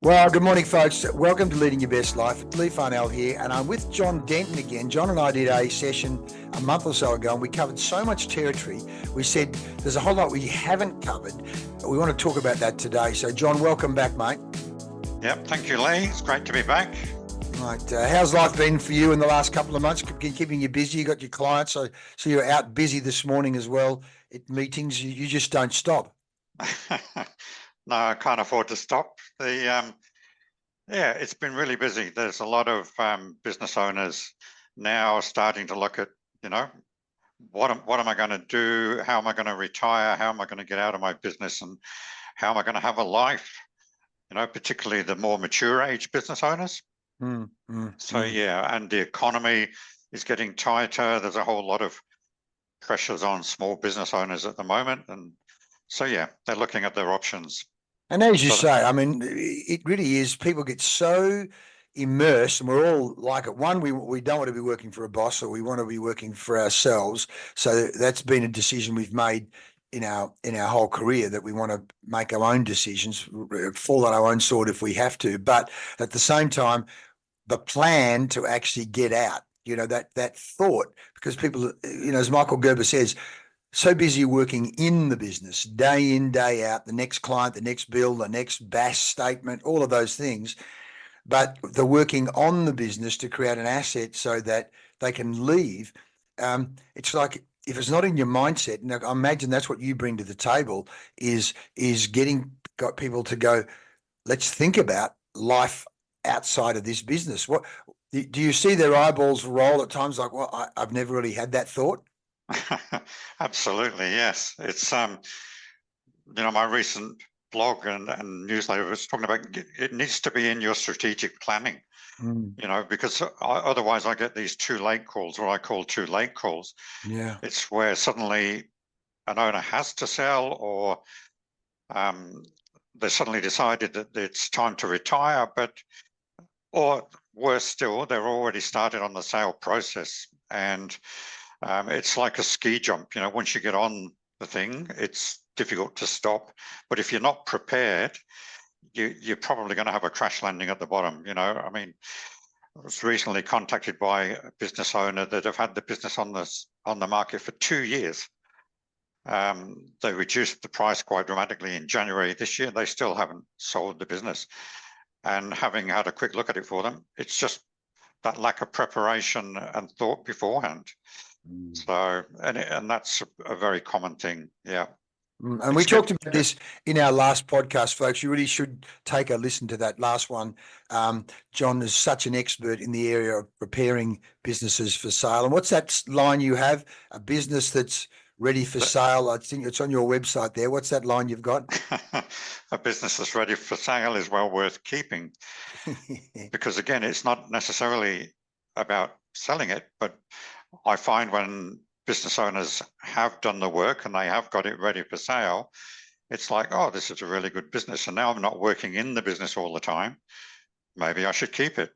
Well, good morning, folks. Welcome to Leading Your Best Life. Leigh Farnell here, and I'm with John Denton again. John and I did a session a month or so ago, and we covered so much territory. We said there's a whole lot we haven't covered. We want to talk about that today. So, John, welcome back, mate. Yep, thank you, Leigh. It's great to be back. Right. How's life been for you in the last couple of months? Keeping you busy? You got your clients, so you're out busy this morning as well at meetings. You just don't stop. No, I can't afford to stop. It's been really busy. There's a lot of business owners now starting to look at, what am I going to do? How am I going to retire? How am I going to get out of my business? And how am I going to have a life? Particularly the more mature age business owners. And the economy is getting tighter. There's a whole lot of pressures on small business owners at the moment. And so, they're looking at their options. And as you say, I mean, it really is. People get so immersed, and we're all like it. One, we don't want to be working for a boss, or we want to be working for ourselves. So that's been a decision we've made in our whole career, that we want to make our own decisions, fall on our own sword if we have to. But at the same time, the plan to actually get out, that thought, because people, as Michael Gerber says, so busy working in the business, day in, day out, the next client, the next bill, the next BAS statement, all of those things. But the working on the business to create an asset so that they can leave. It's like, if it's not in your mindset, and I imagine that's what you bring to the table, is got people to go, let's think about life outside of this business. What do you see their eyeballs roll at times, like, well, I've never really had that thought? Absolutely, yes. It's my recent blog and newsletter was talking about it needs to be in your strategic planning. Because otherwise I get these too late calls, what I call too late calls. Yeah, it's where suddenly an owner has to sell, or they suddenly decided that it's time to retire, or worse still, they're already started on the sale process, and it's like a ski jump. Once you get on the thing, it's difficult to stop. But if you're not prepared, you're probably going to have a crash landing at the bottom. I mean, I was recently contacted by a business owner that have had the business on the market for 2 years. They reduced the price quite dramatically in January this year. They still haven't sold the business. And having had a quick look at it for them, it's just that lack of preparation and thought beforehand. So, and that's a very common thing. Yeah. And we talked about this in our last podcast, folks. You really should take a listen to that last one. John is such an expert in the area of preparing businesses for sale. And what's that line you have? A business that's ready for sale. I think it's on your website there. What's that line you've got? A business that's ready for sale is well worth keeping. Because again, it's not necessarily about selling it, but I find when business owners have done the work and they have got it ready for sale, it's like, oh, this is a really good business. And now I'm not working in the business all the time. Maybe I should keep it.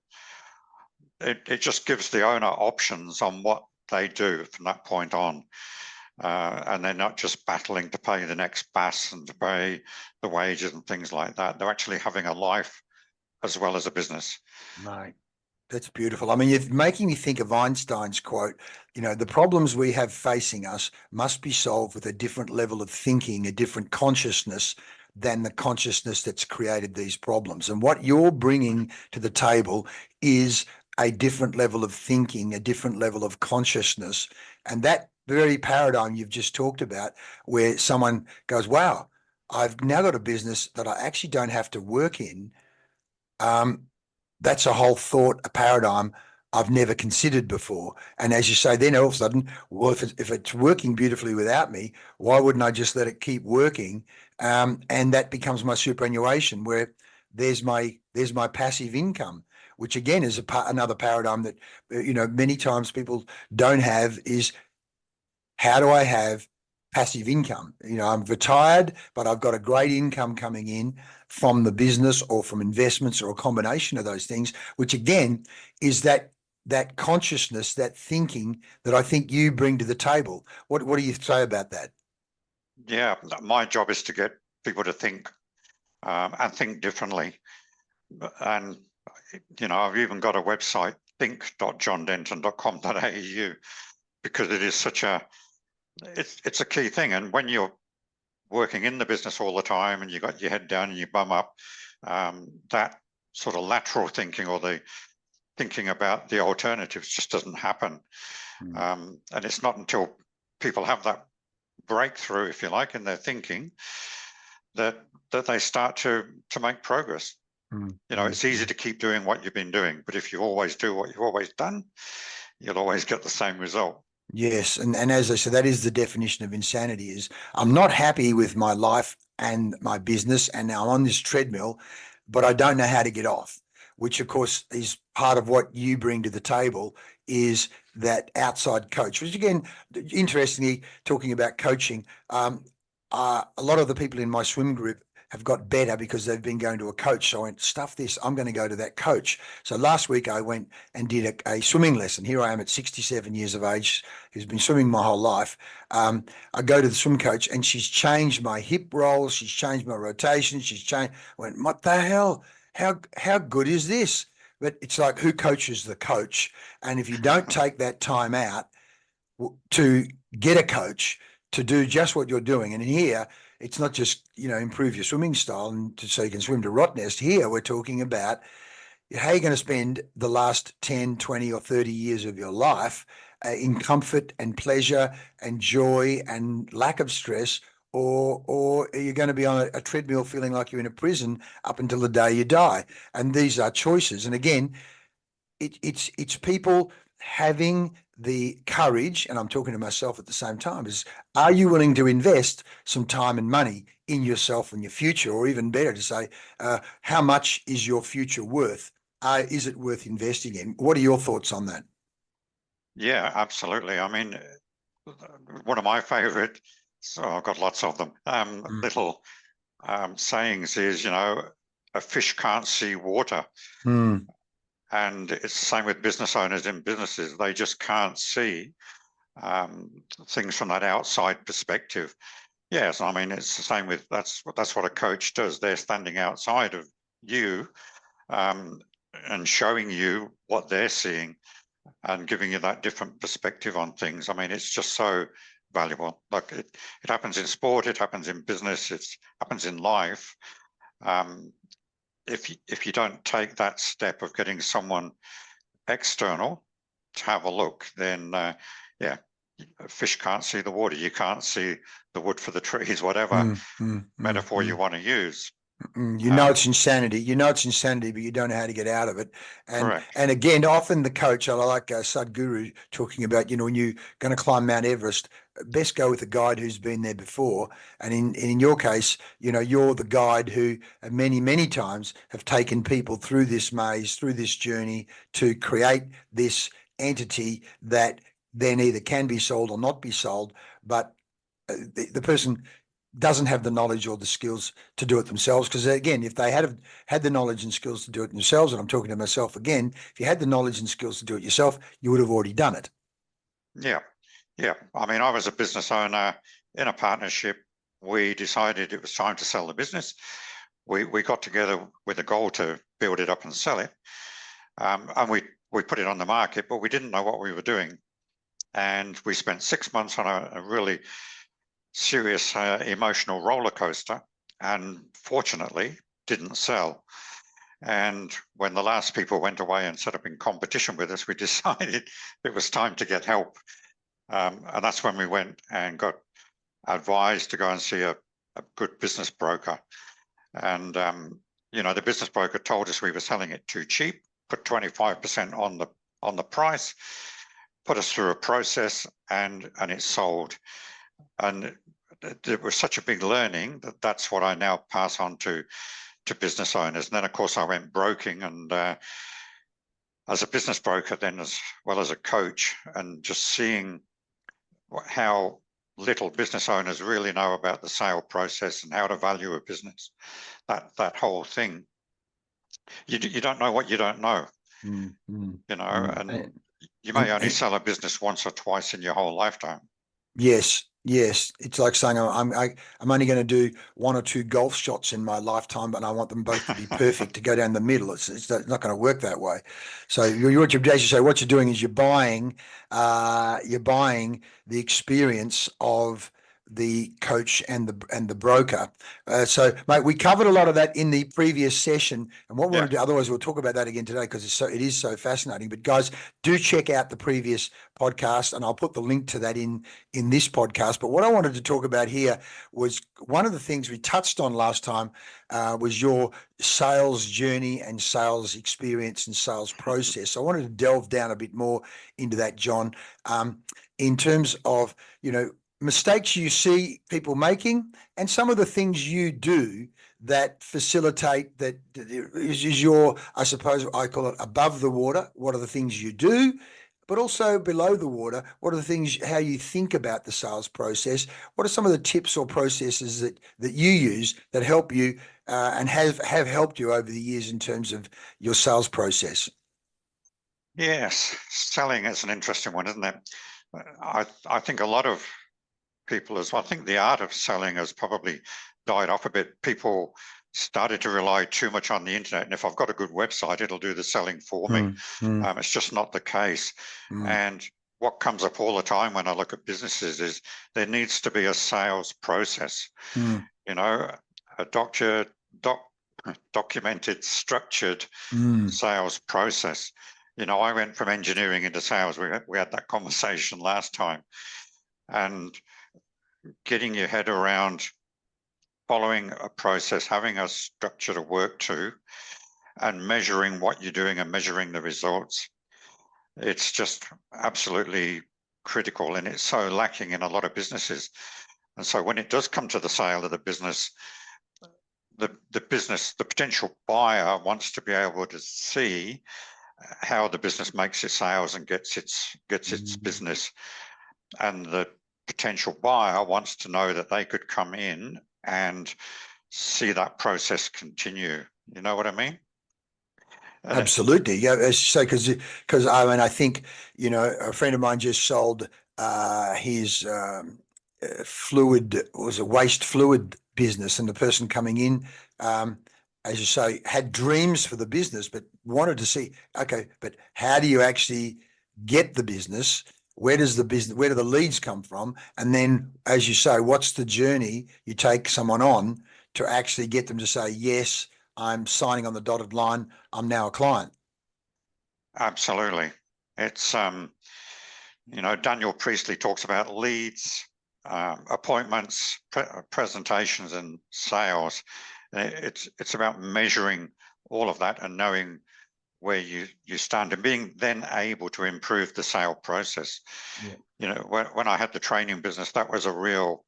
It just gives the owner options on what they do from that point on. And they're not just battling to pay the next BAS and to pay the wages and things like that. They're actually having a life as well as a business. Right. That's beautiful. I mean, you're making me think of Einstein's quote, the problems we have facing us must be solved with a different level of thinking, a different consciousness than the consciousness that's created these problems. And what you're bringing to the table is a different level of thinking, a different level of consciousness. And that very paradigm you've just talked about, where someone goes, wow, I've now got a business that I actually don't have to work in. That's a whole thought, a paradigm I've never considered before. And as you say, then all of a sudden, well, if it's working beautifully without me, why wouldn't I just let it keep working? And that becomes my superannuation, where there's my passive income, which again is another paradigm that many times people don't have, is how do I have passive income? I'm retired, but I've got a great income coming in from the business or from investments or a combination of those things, which again is that consciousness, that thinking that I think you bring to the table. What do you say about that? Yeah, my job is to get people to think and think differently. And, I've even got a website, think.johndenton.com.au, because it is it's a key thing. And when you're working in the business all the time and you got your head down and your bum up, that sort of lateral thinking or the thinking about the alternatives just doesn't happen. And it's not until people have that breakthrough, if you like, in their thinking that they start to make progress. It's easy to keep doing what you've been doing, but if you always do what you've always done, you'll always get the same result. Yes, and as I said, that is the definition of insanity. Is I'm not happy with my life and my business, and now I'm on this treadmill, but I don't know how to get off. Which, of course, is part of what you bring to the table. Is that outside coach? Which again, interestingly, talking about coaching, a lot of the people in my swim group have got better because they've been going to a coach. So I went, stuff this, I'm going to go to that coach. So last week I went and did a swimming lesson. Here I am at 67 years of age, who's been swimming my whole life. I go to the swim coach and she's changed my hip rolls. She's changed my rotation. She's changed. I went, what the hell? How good is this? But it's like, who coaches the coach? And if you don't take that time out to get a coach to do just what you're doing, and in here, it's not just, improve your swimming style and so you can swim to Rottnest. Here, we're talking about how you're going to spend the last 10, 20, or 30 years of your life in comfort and pleasure and joy and lack of stress, or are you going to be on a treadmill feeling like you're in a prison up until the day you die? And these are choices. And again, it's people having the courage, and I'm talking to myself at the same time, is are you willing to invest some time and money in yourself and your future, or even better to say, how much is your future worth? Is it worth investing in? What are your thoughts on that? Yeah, absolutely. I mean, one of my favorite, so I've got lots of them, little sayings is, a fish can't see water. Mm. And it's the same with business owners in businesses. They just can't see things from that outside perspective. Yes, I mean, it's the same with, that's what a coach does. They're standing outside of you and showing you what they're seeing and giving you that different perspective on things. I mean, it's just so valuable. Like it happens in sport, it happens in business, it happens in life. If you don't take that step of getting someone external to have a look, then yeah, a fish can't see the water. You can't see the wood for the trees, whatever metaphor you want to use. It's insanity. It's insanity, but you don't know how to get out of it. And Correct. and again, often the coach, I like Sadhguru talking about, when you're going to climb Mount Everest, best go with a guide who's been there before. And in your case, you're the guide who many, many times have taken people through this maze, through this journey to create this entity that then either can be sold or not be sold. But the person doesn't have the knowledge or the skills to do it themselves. Because again, if they had the knowledge and skills to do it themselves, and I'm talking to myself again, if you had the knowledge and skills to do it yourself, you would have already done it. Yeah. Yeah. I mean, I was a business owner in a partnership. We decided it was time to sell the business. We got together with a goal to build it up and sell it. And we put it on the market, but we didn't know what we were doing. And we spent 6 months on a really serious emotional roller coaster, and fortunately didn't sell. And when the last people went away and set up in competition with us, we decided it was time to get help. And that's when we went and got advised to go and see a good business broker. And the business broker told us we were selling it too cheap, put 25% on the price, put us through a process, and it sold. And it was such a big learning that's what I now pass on to business owners. And then, of course, I went broking, and as a business broker, then as well as a coach, and just seeing how little business owners really know about the sale process and how to value a business. That whole thing. You don't know what you don't know. And you may only sell a business once or twice in your whole lifetime. Yes. Yes, it's like saying I'm only going to do one or two golf shots in my lifetime, but I want them both to be perfect to go down the middle. It's not going to work that way. So what you're basically say what you're doing is you're buying the experience of the coach and the broker. So, mate, we covered a lot of that in the previous session, and what we Yeah. want to do. Otherwise, we'll talk about that again today because it is so fascinating. But guys, do check out the previous podcast, and I'll put the link to that in this podcast. But what I wanted to talk about here was one of the things we touched on last time was your sales journey and sales experience and sales process. I wanted to delve down a bit more into that, John, in terms of, mistakes you see people making and some of the things you do that facilitate that is your, I suppose I call it above the water. What are the things you do? But also below the water, what are the things, how you think about the sales process? What are some of the tips or processes that you use that help you and have helped you over the years in terms of your sales process? Yes, selling is an interesting one, isn't it? I think a lot of people as well. I think the art of selling has probably died off a bit. People started to rely too much on the internet, and if I've got a good website, it'll do the selling for me. It's just not the case. And what comes up all the time when I look at businesses is there needs to be a sales process. You know, a documented, structured sales process. I went from engineering into sales. We had that conversation last time, and getting your head around following a process, having a structure to work to, and measuring what you're doing and measuring the results. It's just absolutely critical, and it's so lacking in a lot of businesses. And so when it does come to the sale of the business, the potential buyer wants to be able to see how the business makes its sales and gets its business, and the potential buyer wants to know that they could come in and see that process continue. You know what I mean? Absolutely, yeah. So, because I think a friend of mine just sold his fluid, was a waste fluid business, and the person coming in, as you say, had dreams for the business, but wanted to see, okay, but how do you actually get the business? Where does the business, where do the leads come from? And then, as you say, what's the journey you take someone on to actually get them to say, yes, I'm signing on the dotted line, I'm now a client. Absolutely. It's Daniel Priestley talks about leads, appointments, presentations, and sales. It's about measuring all of that and knowing where you stand and being then able to improve the sale process. Yeah. When I had the training business, that was a real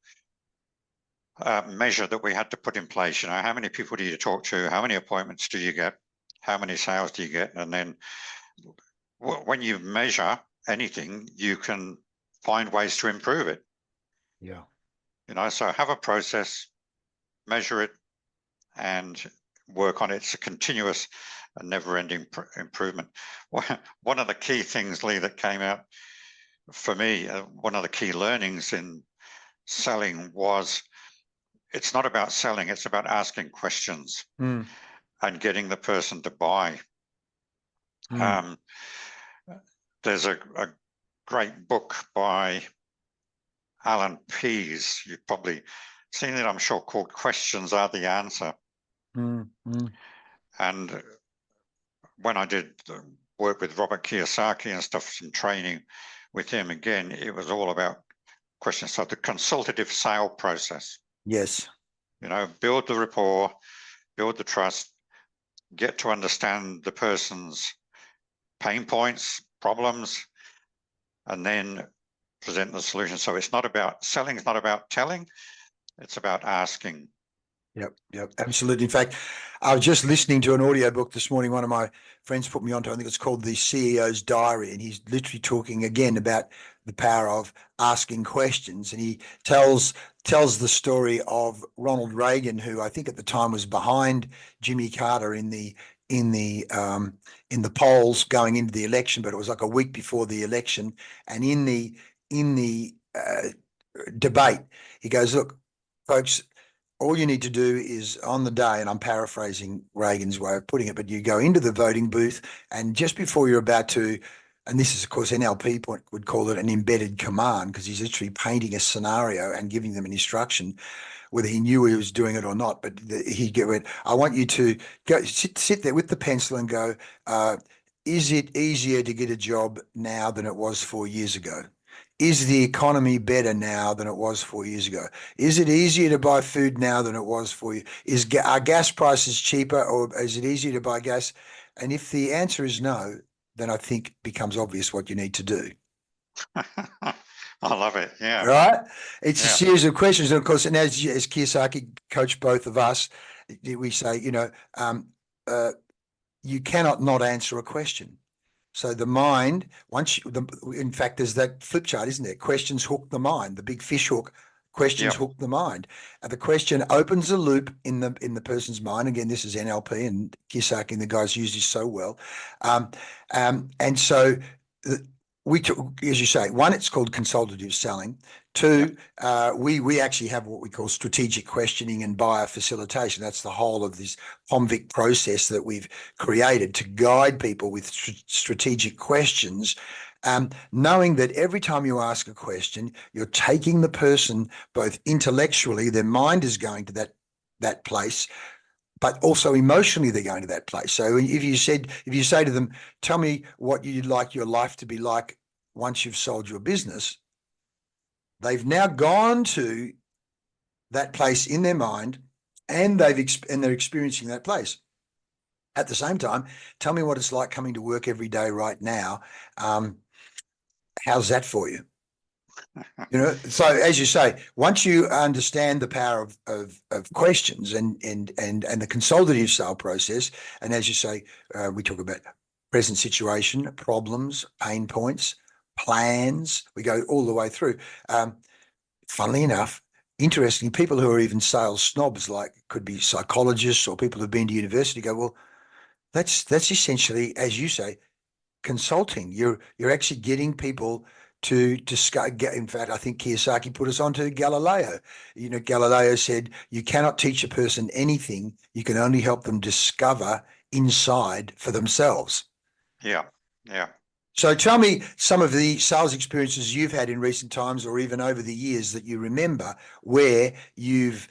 measure that we had to put in place. How many people do you talk to? How many appointments do you get? How many sales do you get? And then when you measure anything, you can find ways to improve it. Yeah. So have a process, measure it, and work on it. It's a continuous and never-ending improvement. One of the key things, Leigh, that came out for me, one of the key learnings in selling was it's not about selling, it's about asking questions and getting the person to buy. There's a great book by Alan Pease, you've probably seen it, I'm sure, called Questions Are the Answer. And when I did work with Robert Kiyosaki and stuff, some training with him, again, it was all about questions. So the consultative sale process. Yes. Build the rapport, build the trust, get to understand the person's pain points, problems, and then present the solution. So it's not about selling, it's not about telling, it's about asking. Yep, absolutely. In fact, I was just listening to an audiobook this morning. One of my friends put me onto, I think it's called The CEO's Diary, and he's literally talking again about the power of asking questions. And he tells the story of Ronald Reagan, who I think at the time was behind Jimmy Carter in the polls going into the election, but it was like a week before the election, and in the debate. He goes, look, folks, all you need to do is on the day, and I'm paraphrasing Reagan's way of putting it, but you go into the voting booth, and just before you're about to, and this is, of course, NLP would call it an embedded command, because he's literally painting a scenario and giving them an instruction, whether he knew he was doing it or not. But he went, I want you to go sit there with the pencil and go, is it easier to get a job now than it was 4 years ago? Is the economy better now than it was 4 years ago? Is it easier to buy food now than it was for you? Are gas prices cheaper, or is it easier to buy gas? And if the answer is no, then I think it becomes obvious what you need to do. I love it. Yeah. Right? It's a Yeah. series of questions. And of course, and as Kiyosaki coached both of us, we say, you cannot not answer a question. So the mind, in fact, there's that flip chart, isn't there? Questions hook the mind. The big fish hook. Questions Yep. hook the mind. And the question opens a loop in the person's mind. Again, this is NLP, and Kiyosaki and the guys use this so well. And so we took, as you say, one, it's called consultative selling. Two, we actually have what we call strategic questioning and buyer facilitation. That's the whole of this convict process that we've created to guide people with strategic questions, knowing that every time you ask a question, you're taking the person both intellectually, their mind is going to that place, but also emotionally they're going to that place. So if you say to them, tell me what you'd like your life to be like once you've sold your business, they've now gone to that place in their mind, and they're experiencing that place. At the same time, tell me what it's like coming to work every day right now. How's that for you? So as you say, once you understand the power of questions and the consultative style process, and as you say, we talk about present situation, problems, pain points, plans. We go all the way through. Funnily enough, interesting, people who are even sales snobs, like could be psychologists or people who've been to university, go, well, that's essentially, as you say, consulting. You're actually getting people to get. In fact, I think Kiyosaki put us onto Galileo. Galileo said, you cannot teach a person anything. You can only help them discover inside for themselves. Yeah. Yeah. So tell me some of the sales experiences you've had in recent times, or even over the years, that you remember where you've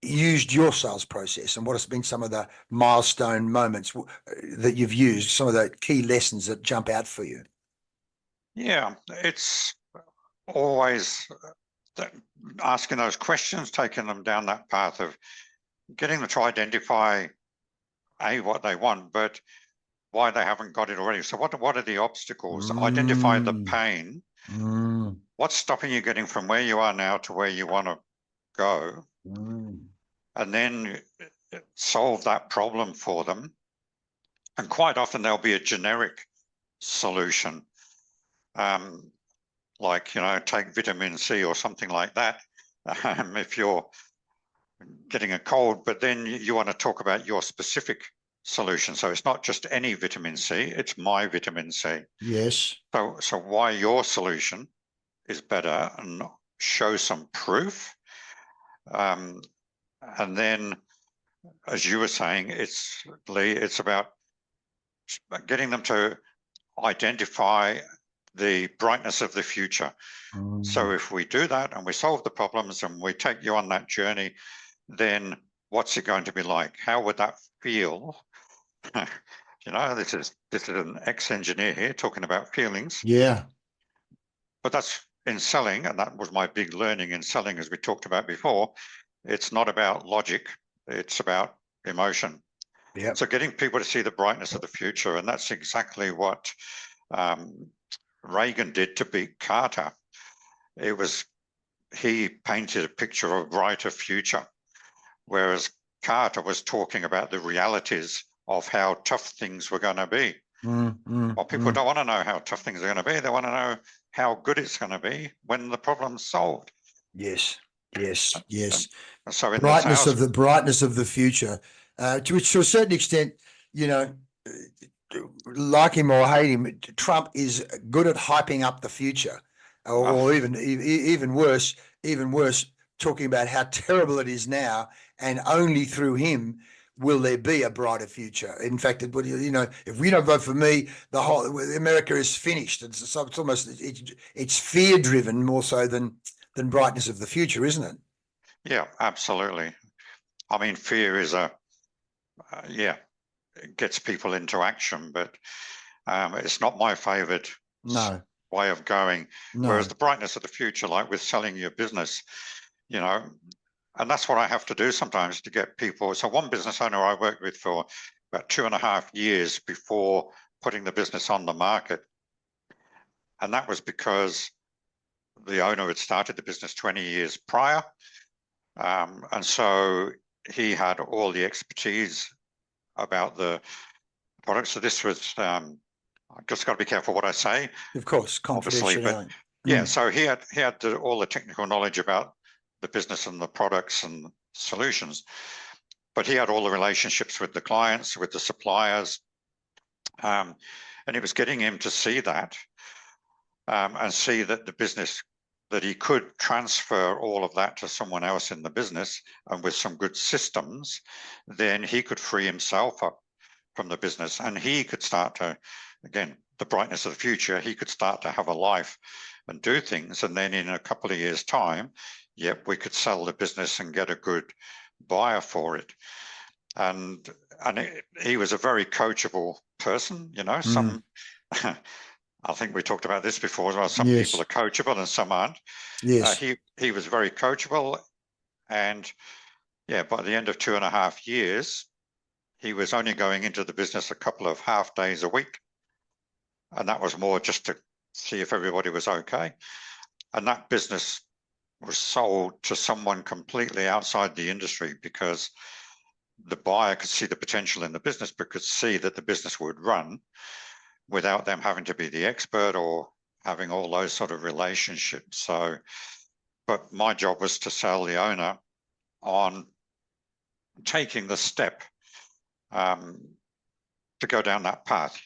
used your sales process, and what has been some of the milestone moments that you've used, some of the key lessons that jump out for you. Yeah. It's always asking those questions, taking them down that path of getting them to identify what they want, but why they haven't got it already. So what are the obstacles? Identify the pain. What's stopping you getting from where you are now to where you want to go? And then solve that problem for them. And quite often there'll be a generic solution, like, take vitamin C or something like that, if you're getting a cold, but then you want to talk about your specific solution. So it's not just any vitamin C, it's my vitamin C. Yes. So why your solution is better, and show some proof. And then, as you were saying, Leigh, it's about getting them to identify the brightness of the future. So if we do that and we solve the problems and we take you on that journey, then what's it going to be like? How would that feel? This is an ex-engineer here talking about feelings. Yeah. But that's in selling, and that was my big learning in selling, as we talked about before. It's not about logic, it's about emotion. Yeah. So getting people to see the brightness of the future, and that's exactly what Reagan did to beat Carter. He painted a picture of a brighter future, whereas Carter was talking about the realities of how tough things were going to be. Well, people don't want to know how tough things are going to be. They want to know how good it's going to be when the problem's solved. Yes. And so in brightness of the future, to a certain extent, like him or hate him, Trump is good at hyping up the future. or even worse, talking about how terrible it is now, and only through him will there be a brighter future. In fact, if we don't vote for me, the whole America is finished. It's almost it's fear driven more so than brightness of the future, isn't it? Yeah, absolutely. I mean, fear is it gets people into action, but it's not my favorite No, way of going. Whereas no. the brightness of the future, like with selling your business, you know, and that's what I have to do sometimes to get people. So one business owner I worked with for about 2.5 years before putting the business on the market. And that was because the owner had started the business 20 years prior. And so he had all the expertise about the product. So this was, I just got to be careful what I say, Of course, obviously, but confidentiality. yeah, so he had all the technical knowledge about the business and the products and solutions, but he had all the relationships with the clients, with the suppliers, and it was getting him to see that and see that the business, that he could transfer all of that to someone else in the business, and with some good systems, then he could free himself up from the business, and he could start to, again, the brightness of the future, he could start to have a life and do things. And then in a couple of years' time, yep, we could sell the business and get a good buyer for it. And he was a very coachable person, some I think we talked about this before as well. Some people are coachable and some aren't. Yes. He was very coachable, and yeah, by the end of 2.5 years, he was only going into the business a couple of half days a week, and that was more just to see if everybody was okay. And that business was sold to someone completely outside the industry, because the buyer could see the potential in the business, but could see that the business would run without them having to be the expert or having all those sort of relationships. So, but my job was to sell the owner on taking the step to go down that path.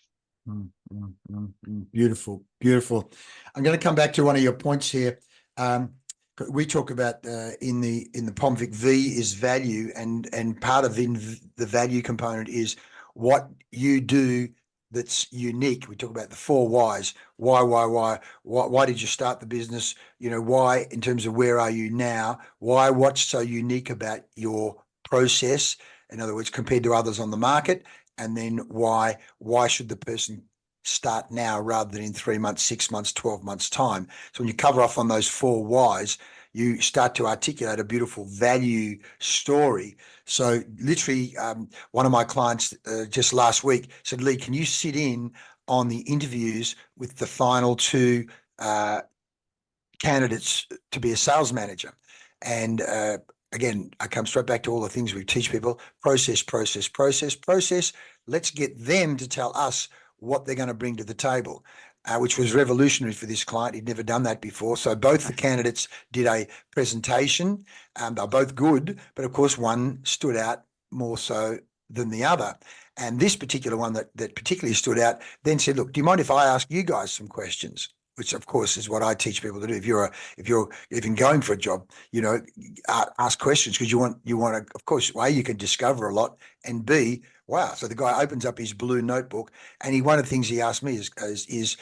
Beautiful, beautiful. I'm going to come back to one of your points here. We talk about in the POMVIC, V is value, and part of the value component is what you do that's unique. We talk about the 4 whys. Why did you start the business? Why, in terms of where are you now? Why, what's so unique about your process? In other words, compared to others on the market. And then why should the person start now rather than in 3 months, 6 months, 12 months time? So when you cover off on those 4 whys, you start to articulate a beautiful value story. So literally, one of my clients just last week said, Leigh, can you sit in on the interviews with the final 2 candidates to be a sales manager? And again, I come straight back to all the things we teach people: process. Let's get them to tell us what they're going to bring to the table, which was revolutionary for this client. He'd never done that before. So both the candidates did a presentation. They're both good, but of course one stood out more so than the other. And this particular one that particularly stood out then said, look, do you mind if I ask you guys some questions? Which of course is what I teach people to do. If you're even going for a job, ask questions, because you want to, of course, A, you can discover a lot, and B, wow. So the guy opens up his blue notebook, and one of the things he asked me is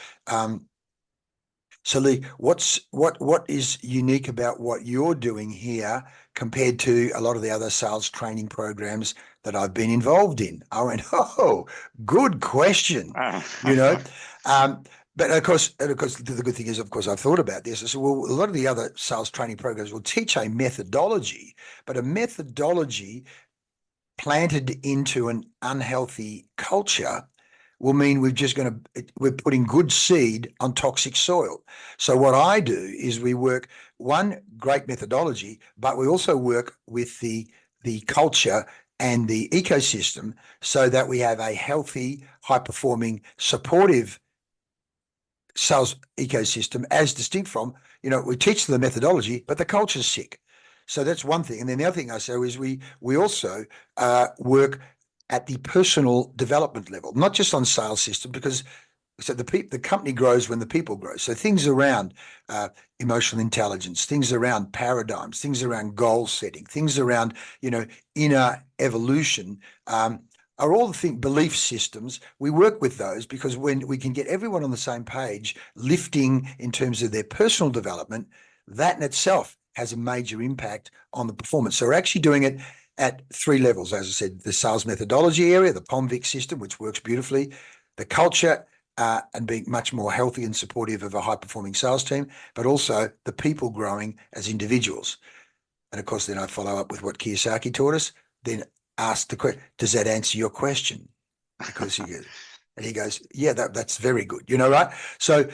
so Leigh, what is unique about what you're doing here compared to a lot of the other sales training programs that I've been involved in? I went, oh, good question. But of course, the good thing is, of course, I've thought about this. I said, well, a lot of the other sales training programs will teach a methodology, but a methodology planted into an unhealthy culture will mean we're putting good seed on toxic soil. So what I do is we work one great methodology, but we also work with the culture and the ecosystem so that we have a healthy, high-performing, supportive sales ecosystem, as distinct from, we teach the methodology, but the culture's sick. So that's one thing. And then the other thing I say is we also work at the personal development level, not just on sales system, because So the company grows when the people grow. So things around emotional intelligence, things around paradigms, things around goal setting, things around, inner evolution, are all the belief systems. We work with those because when we can get everyone on the same page, lifting in terms of their personal development, that in itself has a major impact on the performance. So we're actually doing it at 3 levels. As I said, the sales methodology area, the POMVIC system, which works beautifully, the culture, and being much more healthy and supportive of a high-performing sales team, but also the people growing as individuals. And of course, then I follow up with what Kiyosaki taught us, then ask the question, does that answer your question? Because he goes, yeah, that's very good, right? So,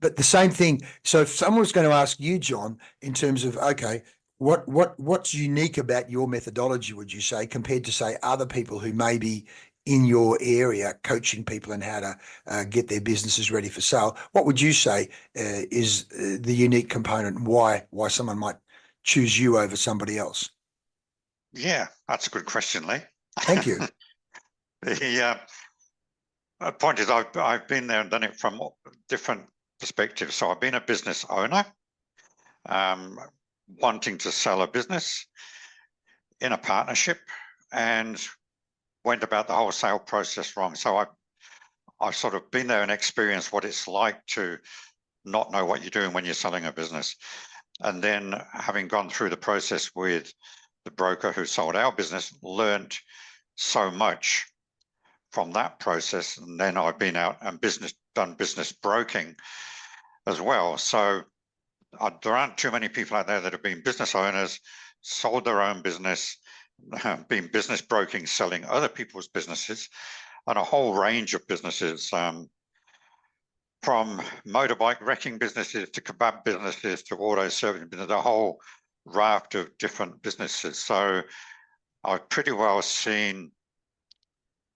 but the same thing. So if someone was going to ask you, John, in terms of, okay, what's unique about your methodology, would you say, compared to, say, other people who may be in your area coaching people on how to get their businesses ready for sale? What would you say is the unique component, and why someone might choose you over somebody else? Yeah, that's a good question, Lee. Thank you. The point is, I've been there and done it from different perspectives. So I've been a business owner, wanting to sell a business in a partnership, and went about the whole sale process wrong. So I've sort of been there and experienced what it's like to not know what you're doing when you're selling a business. And then, having gone through the process with the broker who sold our business, learned so much from that process. And then I've been out and done business broking as well. So there aren't too many people out there that have been business owners, sold their own business, been business broking, selling other people's businesses, and a whole range of businesses, from motorbike wrecking businesses to kebab businesses to auto service business, a whole raft of different businesses. So I've pretty well seen,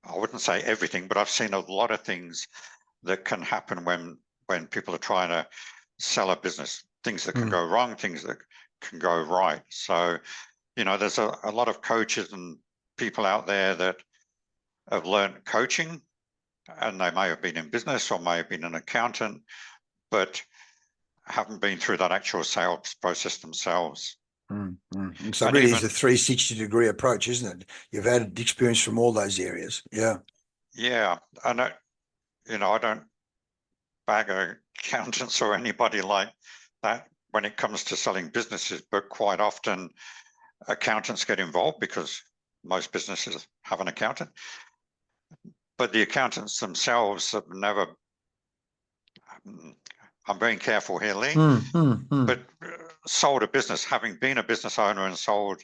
I wouldn't say everything, but I've seen a lot of things that can happen when people are trying to sell a business, things that can go wrong, things that can go right. So, there's a lot of coaches and people out there that have learned coaching, and they may have been in business or may have been an accountant, but haven't been through that actual sales process themselves. So it really is a 360-degree approach, isn't it? You've had experience from all those areas. Yeah. Yeah. And, I don't bag accountants or anybody like that when it comes to selling businesses, but quite often accountants get involved because most businesses have an accountant. But the accountants themselves have never, I'm being careful here, Lee, but sold a business, having been a business owner and sold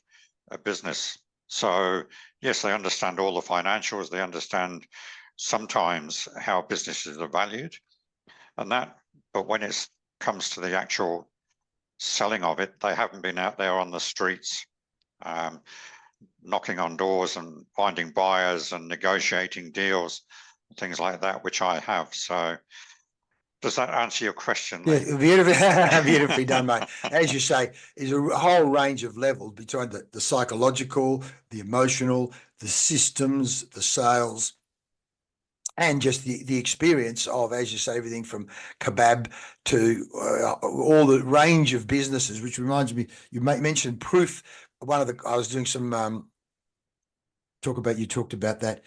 a business. So yes, they understand all the financials. They understand sometimes how businesses are valued and that, but when it comes to the actual selling of it, they haven't been out there on the streets, knocking on doors and finding buyers and negotiating deals, things like that, which I have. So does that answer your question, Lee? Yeah, beautifully done, mate. As you say, is a whole range of levels between the psychological, the emotional, the systems, the sales, and just the experience of, as you say, everything from kebab to all the range of businesses, which reminds me, you mentioned Proof. I was doing some you talked about that,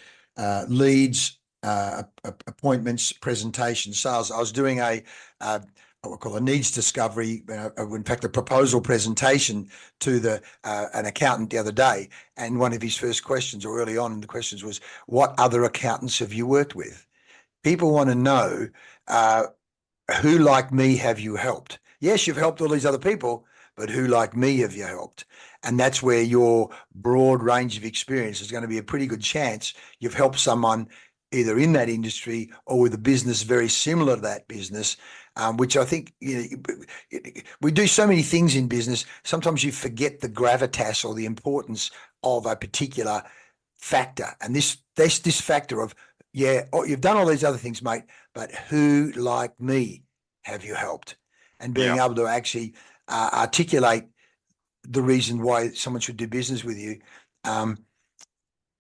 leads, appointments, presentations, sales. I was doing what we call a needs discovery, in fact, a proposal presentation to an accountant the other day. And one of his first questions, or early on in the questions, was, what other accountants have you worked with? People want to know, who like me have you helped? Yes, you've helped all these other people, but who like me have you helped? And that's where your broad range of experience is going to be a pretty good chance you've helped someone either in that industry or with a business very similar to that business, which I think, we do so many things in business. Sometimes you forget the gravitas or the importance of a particular factor. And this factor of, you've done all these other things, mate, but who like me have you helped? And being able to actually articulate the reason why someone should do business with you,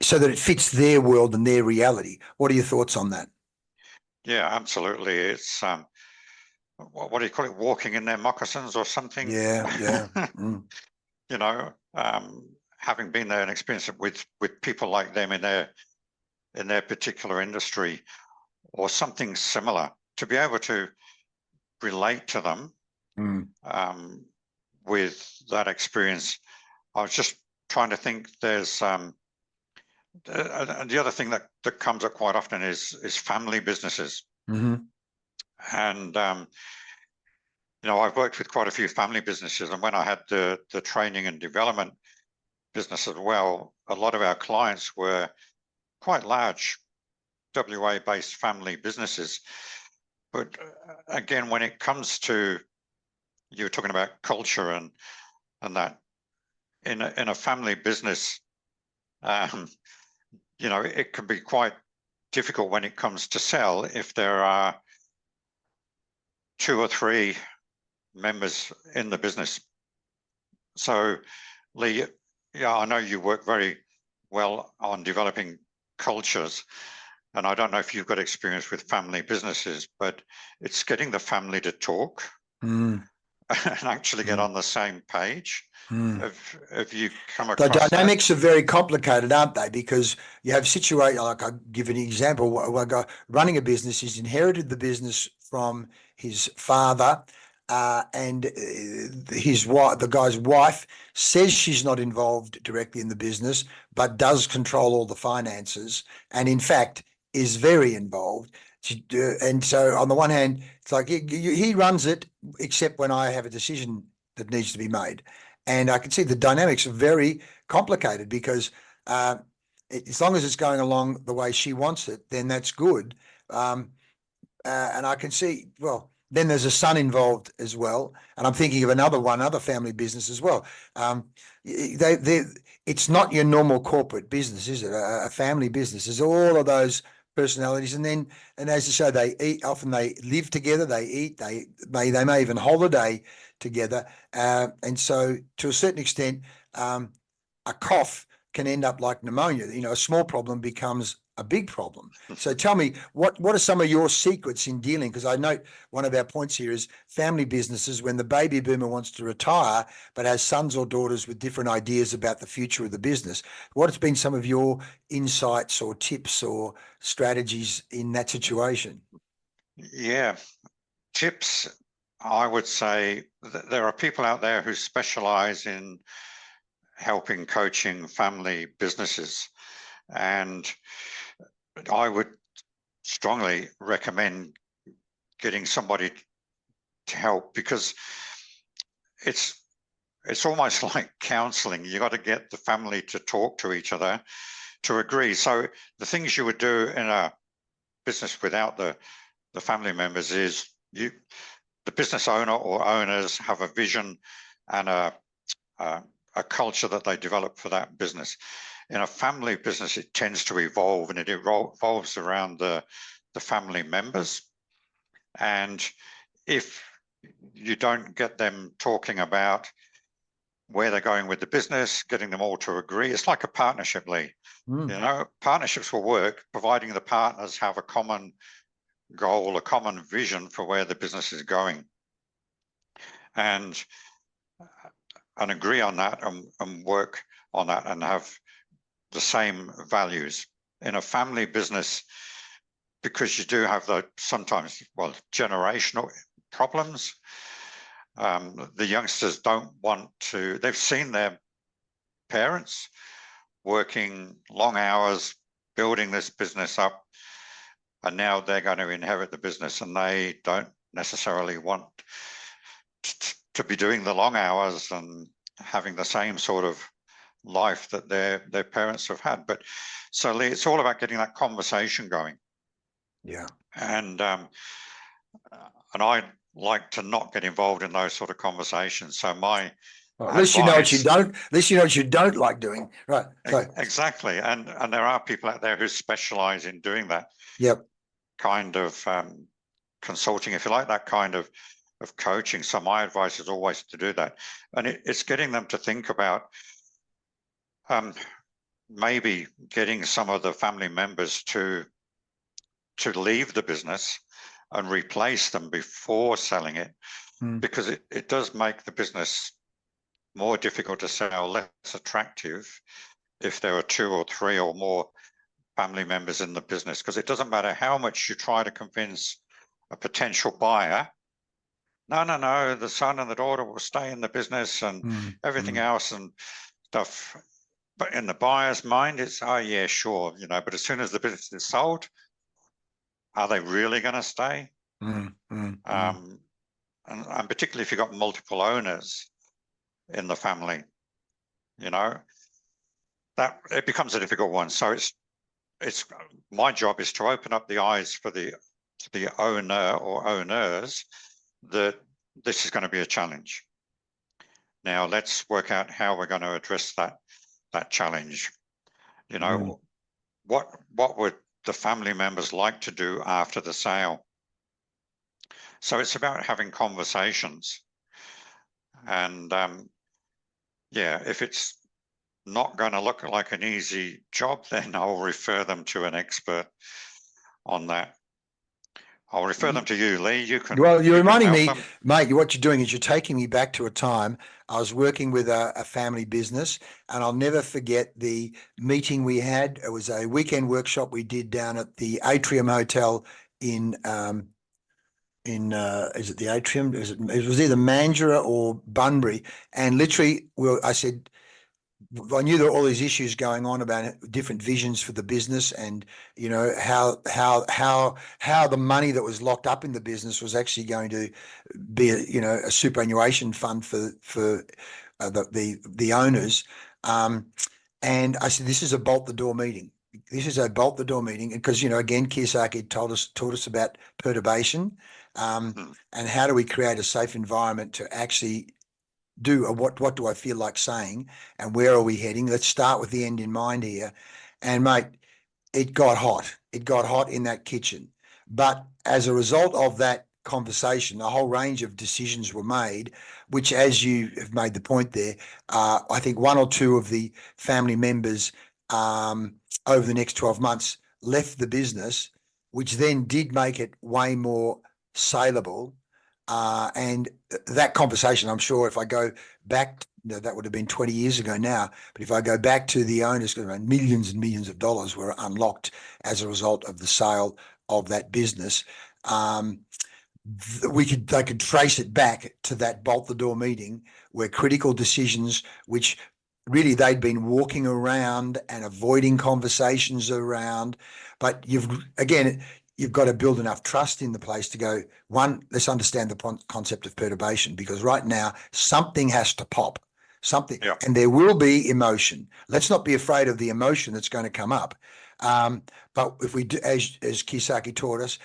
so that it fits their world and their reality. What are your thoughts on that? Yeah, absolutely. It's what do you call it? Walking in their moccasins or something. Yeah, yeah. Mm. You know, having been there and experienced it with people like them in their particular industry or something similar, to be able to relate to them Mm. with that experience. I was just trying to think. There's the other thing that comes up quite often is family businesses, Hmm. and I've worked with quite a few family businesses, and when I had the training and development business as well, a lot of our clients were quite large WA-based family businesses. But again, when it comes to, you were talking about culture and that in a family business, um, it can be quite difficult when it comes to sell if there are two or three members in the business. So, Leigh, yeah, I know you work very well on developing cultures, and I don't know if you've got experience with family businesses, but it's getting the family to talk Mm. and actually get Mm. on the same page. Mm. Have you come The across that? dynamics are very complicated, aren't they? Because you have situations like, I'll give an example. One guy running a business, he's inherited the business from his father, and his wife, the guy's wife, says she's not involved directly in the business, but does control all the finances, and in fact is very involved. And so, on the one hand, it's like he runs it, except when I have a decision that needs to be made. And I can see the dynamics are very complicated because as long as it's going along the way she wants it, then that's good. And I can see, well, then there's a son involved as well. And I'm thinking of other family business as well. It's not your normal corporate business, is it? A family business. There's all of those personalities. And as you say, they eat, often they live together, they eat, they may even holiday together. And so to a certain extent, a cough can end up like pneumonia. A small problem becomes a big problem. So tell me, what are some of your secrets in dealing? Because I note one of our points here is family businesses, when the baby boomer wants to retire, but has sons or daughters with different ideas about the future of the business. What has been some of your insights or tips or strategies in that situation? Yeah, tips. I would say there are people out there who specialize in helping coaching family businesses, and I would strongly recommend getting somebody to help, because it's almost like counseling. You got to get the family to talk to each other, to agree. So the things you would do in a business without the family members is the business owner or owners have a vision and a culture that they develop for that business. In a family business, it tends to evolve, and it evolves around the family members. And if you don't get them talking about where they're going with the business, getting them all to agree, it's like a partnership, Leigh. Partnerships will work providing the partners have a common goal, a common vision for where the business is going, and agree on that, and work on that, and have the same values. In a family business, because you do have the sometimes, well, generational problems, the youngsters don't want to, they've seen their parents working long hours, building this business up, and now they're going to inherit the business, and they don't necessarily want to be doing the long hours and having the same sort of life that their parents have had. But so, Leigh, it's all about getting that conversation going. Yeah. And I like to not get involved in those sort of conversations. So my Well, at least you know what you advice, don't. At least you know what you don't like doing. Right. So, exactly, and there are people out there who specialize in doing that yep. kind of consulting, if you like, that kind of coaching. So my advice is always to do that, and it's getting them to think about maybe getting some of the family members to to leave the business and replace them before selling it, because it does make the business more difficult to sell, less attractive if there are 2 or 3 or more family members in the business, because it doesn't matter how much you try to convince a potential buyer. No, the son and the daughter will stay in the business and everything else and stuff. But in the buyer's mind, it's, oh yeah, sure, but as soon as the business is sold, are they really going to stay? And particularly if you've got multiple owners in the family, that it becomes a difficult one. So it's my job is to open up the eyes for the owner or owners that this is going to be a challenge. Now let's work out how we're going to address that challenge. What would the family members like to do after the sale? So it's about having conversations. And if it's not going to look like an easy job, then I'll refer them to an expert on that. I'll refer them to you, Leigh. Well, you're reminding me, them. mate, what you're doing is you're taking me back to a time I was working with a family business, and I'll never forget the meeting we had. It was a weekend workshop we did down at the Atrium Hotel in is it the Atrium? It was either Mandurah or Bunbury. And literally, I said, I knew there were all these issues going on about different visions for the business, and how the money that was locked up in the business was actually going to be a superannuation fund for the owners. And I said, this is a bolt the door meeting. This is a bolt the door meeting, because again, Kiyosaki taught us about perturbation, and how do we create a safe environment to actually do what do I feel like saying, and where are we heading? Let's start with the end in mind here. And mate, it got hot. It got hot in that kitchen. But as a result of that conversation, a whole range of decisions were made, which, as you have made the point there, I think 1 or 2 of the family members over the next 12 months left the business, which then did make it way more saleable. And that conversation, I'm sure if I go back, that would have been 20 years ago now, but if I go back to the owners, millions and millions of dollars were unlocked as a result of the sale of that business. They could trace it back to that bolt the door meeting, where critical decisions, which really they'd been walking around and avoiding conversations around, but you've got to build enough trust in the place to go, one, let's understand the concept of perturbation, because right now something has to pop, and there will be emotion. Let's not be afraid of the emotion that's going to come up. But if we do, as Kiyosaki taught us,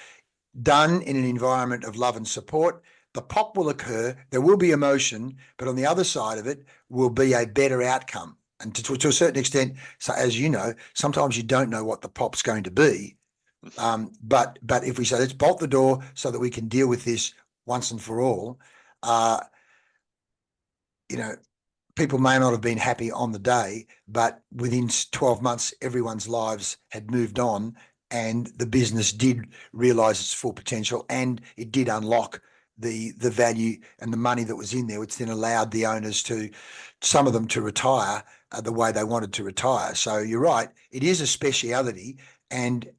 done in an environment of love and support, the pop will occur, there will be emotion, but on the other side of it will be a better outcome. And to a certain extent, so as you know, sometimes you don't know what the pop's going to be. But if we say, let's bolt the door so that we can deal with this once and for all, people may not have been happy on the day, but within 12 months, everyone's lives had moved on, and the business did realize its full potential, and it did unlock the value and the money that was in there, which then allowed the owners some of them to retire the way they wanted to retire. So you're right, it is a speciality, and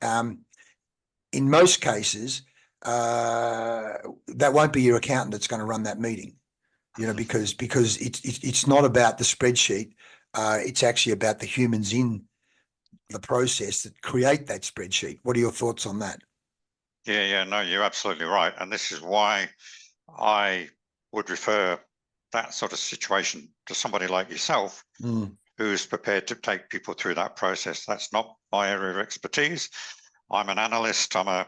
in most cases, that won't be your accountant that's going to run that meeting, because it's not about the spreadsheet. It's actually about the humans in the process that create that spreadsheet. What are your thoughts on that? Yeah, no, you're absolutely right. And this is why I would refer that sort of situation to somebody like yourself, who's prepared to take people through that process. That's not my area of expertise. I'm an analyst. I'm a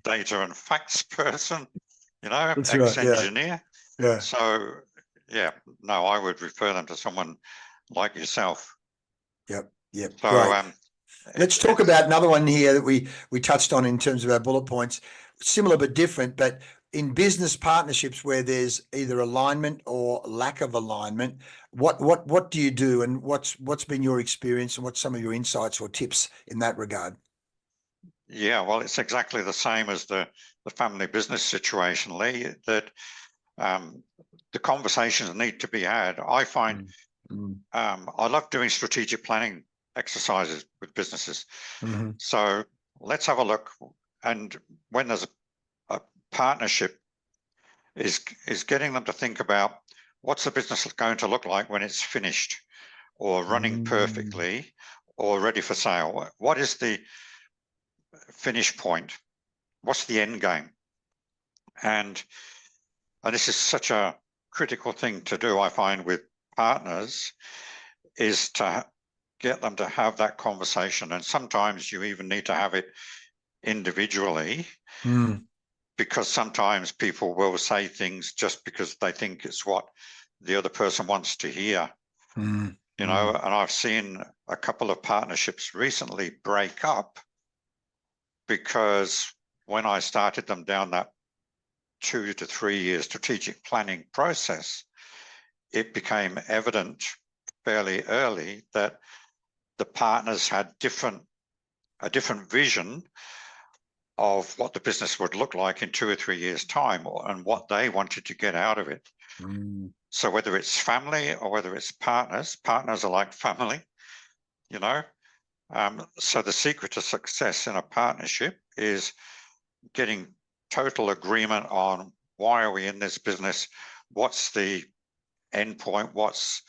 data and facts person, ex-engineer. Yeah. So, no, I would refer them to someone like yourself. Yep. So, great. Let's talk about another one here that we touched on in terms of our bullet points, similar but different, but in business partnerships where there's either alignment or lack of alignment, what do you do, and what's been your experience, and what's some of your insights or tips in that regard? Yeah, well, it's exactly the same as the family business situation, Leigh, that the conversations need to be had. I find I love doing strategic planning exercises with businesses. Mm-hmm. So let's have a look. And when there's a partnership, is getting them to think about what's the business going to look like when it's finished or running perfectly or ready for sale. What is the finish point? What's the end game? And this is such a critical thing to do, I find, with partners, is to get them to have that conversation. And sometimes you even need to have it individually, because sometimes people will say things just because they think it's what the other person wants to hear. You know, and I've seen a couple of partnerships recently break up because when I started them down that 2 to 3 year strategic planning process, it became evident fairly early that the partners had a different vision of what the business would look like in 2 or 3 years' time, and what they wanted to get out of it. So whether it's family or whether it's partners are like family, you know. So the secret to success in a partnership is getting total agreement on why are we in this business, what's the end point, what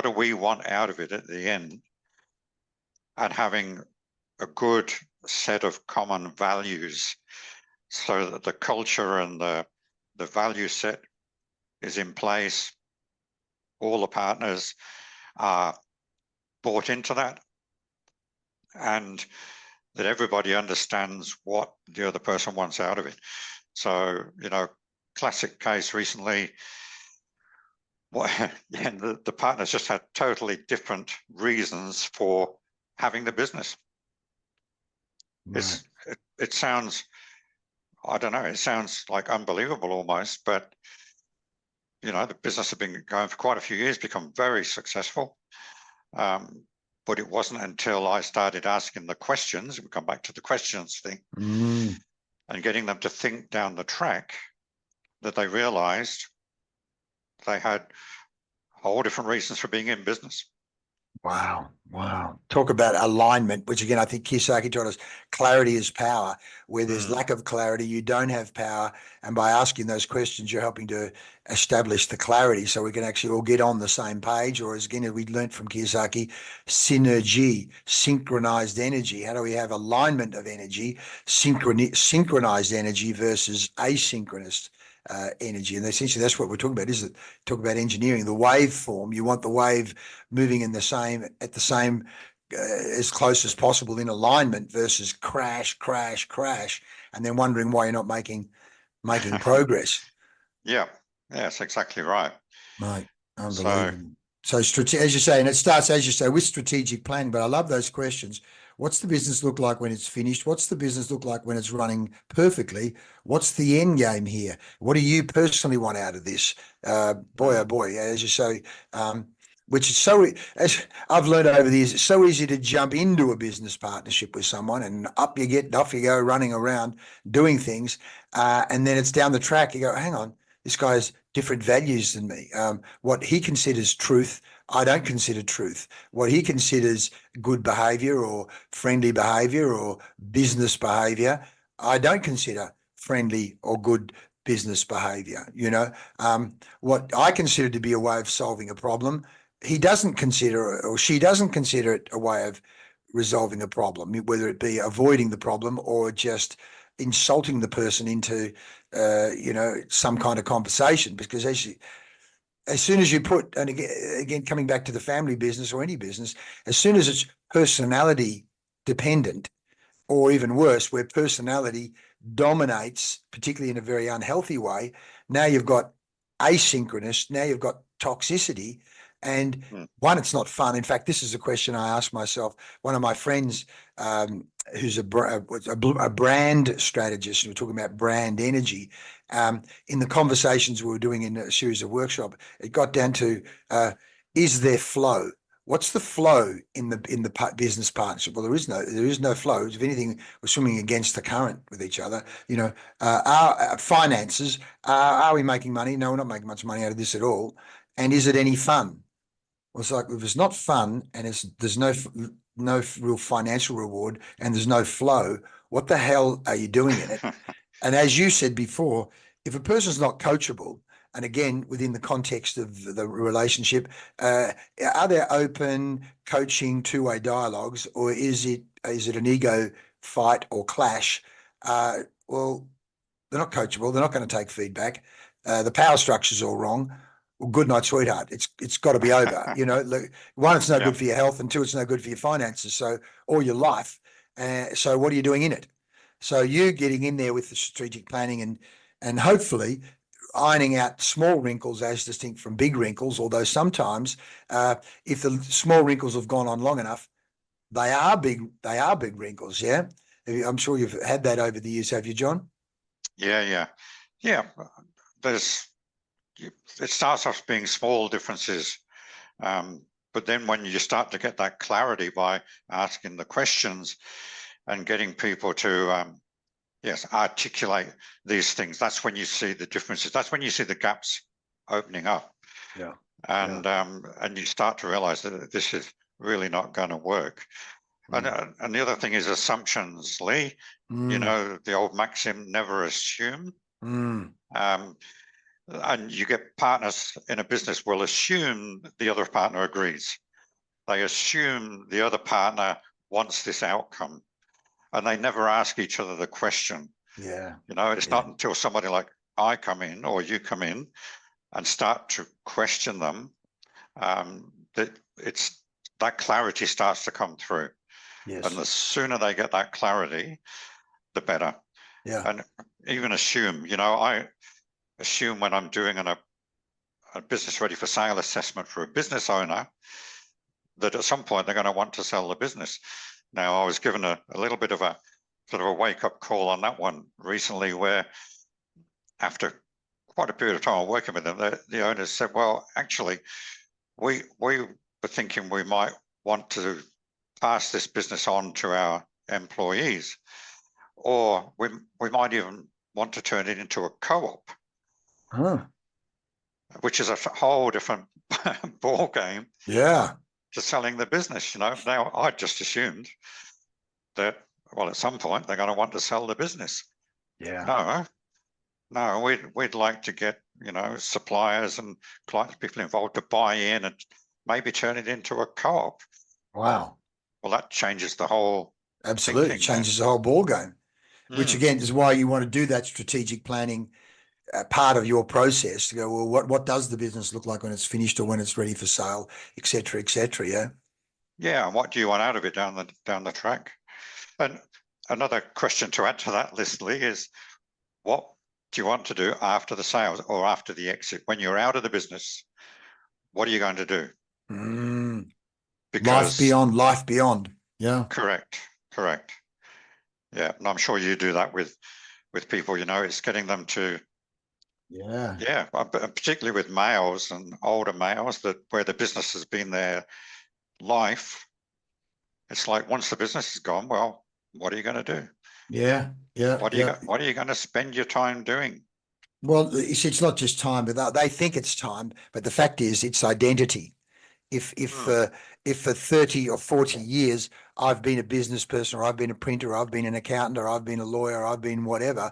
do we want out of it at the end, and having a good set of common values so that the culture and the value set is in place. All the partners are bought into that, and that everybody understands what the other person wants out of it. So, you know, classic case recently, the partners just had totally different reasons for having the business. Right. It sounds, I don't know, it sounds like unbelievable almost, but you know, the business had been going for quite a few years, become very successful. But it wasn't until I started asking the questions, we come back to the questions thing, and getting them to think down the track, that they realized they had whole different reasons for being in business. Wow. Wow. Talk about alignment, which again, I think Kiyosaki taught us clarity is power. Where there's lack of clarity, you don't have power. And by asking those questions, you're helping to establish the clarity so we can actually all get on the same page. Or as again, we learned from Kiyosaki, synergy, synchronized energy. How do we have alignment of energy, synchronized energy versus asynchronous energy? And essentially that's what we're talking about, is it? Talk about engineering, the waveform. You want the wave moving in the same, as close as possible in alignment versus crash, and then wondering why you're not making progress. Yeah, that's exactly right. Right. Unbelievable. So as you say, and it starts, as you say, with strategic planning, but I love those questions. What's the business look like when it's finished? What's the business look like when it's running perfectly? What's the end game here? What do you personally want out of this? Boy, oh boy, as you say, which is so, as I've learned over the years, it's so easy to jump into a business partnership with someone and up you get, off you go, running around doing things. And then it's down the track. You go, hang on, this guy has different values than me. What he considers truth, I don't consider truth. What he considers good behavior or friendly behavior or business behavior, I don't consider friendly or good business behavior. You know, what I consider to be a way of solving a problem, he doesn't consider, or she doesn't consider it a way of resolving a problem, whether it be avoiding the problem or just insulting the person into some kind of conversation. Because as soon as you put, and again coming back to the family business or any business, as soon as it's personality dependent, or even worse, where personality dominates, particularly in a very unhealthy way, now you've got asynchronous, now you've got toxicity. And one, it's not fun. In fact, this is a question I asked myself. One of my friends, who's a brand strategist, and we're talking about brand energy, in the conversations we were doing in a series of workshops, it got down to, is there flow? What's the flow in the business partnership? Well, there is no flow. If anything, we're swimming against the current with each other. You know, our finances. Are we making money? No, we're not making much money out of this at all. And is it any fun? Well, it's like if it's not fun and there's no real financial reward and there's no flow, what the hell are you doing in it? And as you said before, if a person's not coachable, and again, within the context of the relationship, are there open coaching two-way dialogues, or is it an ego fight or clash? Well, they're not coachable. They're not going to take feedback. The power structure's all wrong. Well, good night, sweetheart. It's got to be over. You know, one, it's no Yeah. good for your health, and two, it's no good for your finances. So, or your life. So, what are you doing in it? So, you getting in there with the strategic planning and hopefully ironing out small wrinkles as distinct from big wrinkles. Although sometimes, if the small wrinkles have gone on long enough, they are big. They are big wrinkles. Yeah, I'm sure you've had that over the years, have you, John? Yeah. There's it starts off being small differences, but then when you start to get that clarity by asking the questions and getting people to articulate these things, that's when you see the differences. That's when you see the gaps opening up. Yeah. And you start to realize that this is really not going to work. And the other thing is assumptions, Leigh. You know, the old maxim, never assume. And you get partners in a business will assume the other partner agrees. They assume the other partner wants this outcome, and they never ask each other the question. Yeah. You know, it's not until somebody like I come in or you come in and start to question them that clarity starts to come through. Yes. And the sooner they get that clarity, the better. Yeah. And even assume, you know, I assume when I'm doing a business ready for sale assessment for a business owner that at some point they're going to want to sell the business. Now, I was given a little bit of a sort of a wake-up call on that one recently, where after quite a period of time working with them, the owners said, well, actually, we were thinking we might want to pass this business on to our employees, or we might even want to turn it into a co-op, which is a whole different ball game. Yeah. To selling the business. You know, now I just assumed that, well, at some point they're going to want to sell the business. Yeah. No, we'd like to get, you know, suppliers and clients, people involved to buy in and maybe turn it into a co-op. Wow. Well, that changes the whole Absolutely. thinking. Changes the whole ball game, which again is why you want to do that strategic planning part of your process to go, well, what does the business look like when it's finished or when it's ready for sale, et cetera, et cetera. Yeah. Yeah. And what do you want out of it down the track? And another question to add to that list, Leigh, is what do you want to do after the sales or after the exit? When you're out of the business, what are you going to do? Because life beyond. Yeah. Correct. Yeah. And I'm sure you do that with people, you know, it's getting them to, particularly with males and older males, that where the business has been their life. It's like, once the business is gone, well, what are you going to do? Yeah. What are you going to spend your time doing? Well, it's not just time, but they think it's time. But the fact is, it's identity. If for 30 or 40 years I've been a business person, or I've been a printer, or I've been an accountant, or I've been a lawyer, or I've been whatever,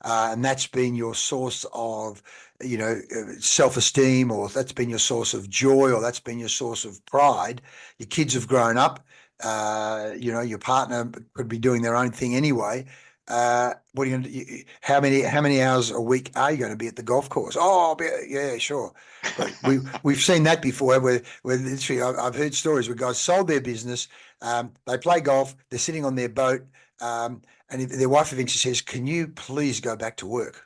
and that's been your source of, you know, self-esteem, or that's been your source of joy, or that's been your source of pride. Your kids have grown up. You know, your partner could be doing their own thing anyway. What are you going to do? How many hours a week are you going to be at the golf course? Oh, yeah, sure. But we've seen that before, where literally I've heard stories where guys sold their business. They play golf. They're sitting on their boat, and if their wife eventually says, "Can you please go back to work?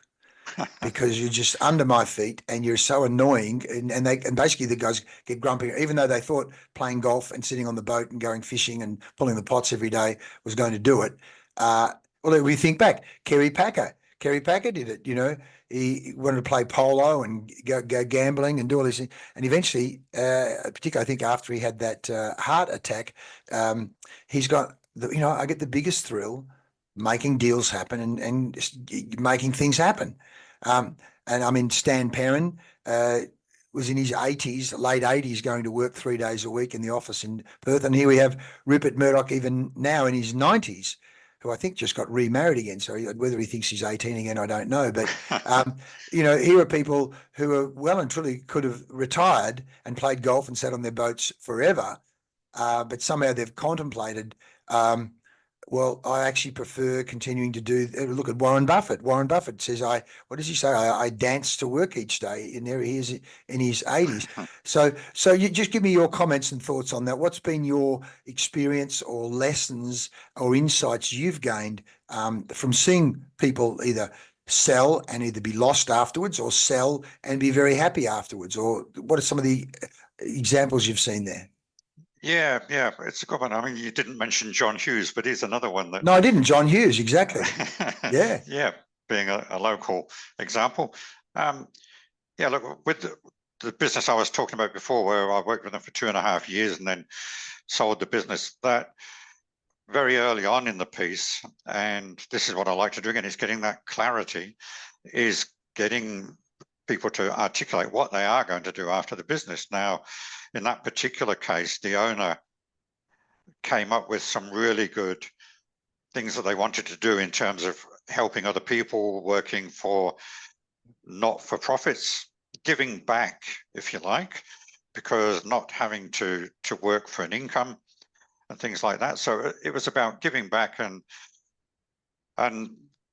Because you're just under my feet and you're so annoying." And basically the guys get grumpy, even though they thought playing golf and sitting on the boat and going fishing and pulling the pots every day was going to do it. Well, we think back, Kerry Packer. Kerry Packer did it. He wanted to play polo and go gambling and do all this, and eventually, particularly I think after he had that heart attack, he's got I get the biggest thrill making deals happen and just making things happen. And I mean, Stan Perrin was in his 80s, late 80s, going to work 3 days a week in the office in Perth. And here we have Rupert Murdoch, even now in his 90s, who I think just got remarried again. So whether he thinks he's 18 again, I don't know. But, here are people who are well and truly could have retired and played golf and sat on their boats forever. But somehow they've contemplated, well, I actually prefer continuing to do. Look at Warren Buffett. Warren Buffett says, what does he say? I dance to work each day. And there he is in his 80s. So you just give me your comments and thoughts on that. What's been your experience or lessons or insights you've gained from seeing people either sell and either be lost afterwards, or sell and be very happy afterwards? Or what are some of the examples you've seen there? Yeah, it's a good one. I mean, you didn't mention John Hughes, but he's another one that. No, I didn't. John Hughes, exactly. Yeah. Yeah, being a local example. Yeah, look, with the business I was talking about before, where I worked with them for 2.5 years and then sold the business, that very early on in the piece, and this is what I like to do again, is getting that clarity, is getting people to articulate what they are going to do after the business. Now, in that particular case, the owner came up with some really good things that they wanted to do in terms of helping other people, working for not-for-profits, giving back, if you like, because not having to work for an income and things like that. So it was about giving back and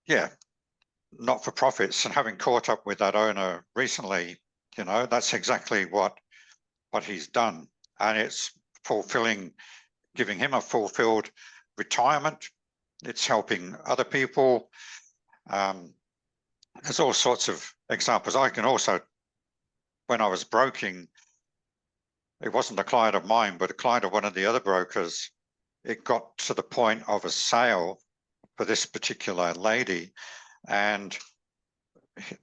yeah, not-for-profits. And having caught up with that owner recently, that's exactly what he's done. And it's fulfilling, giving him a fulfilled retirement. It's helping other people. There's all sorts of examples. I can also, when I was broking, it wasn't a client of mine, but a client of one of the other brokers. It got to the point of a sale for this particular lady, and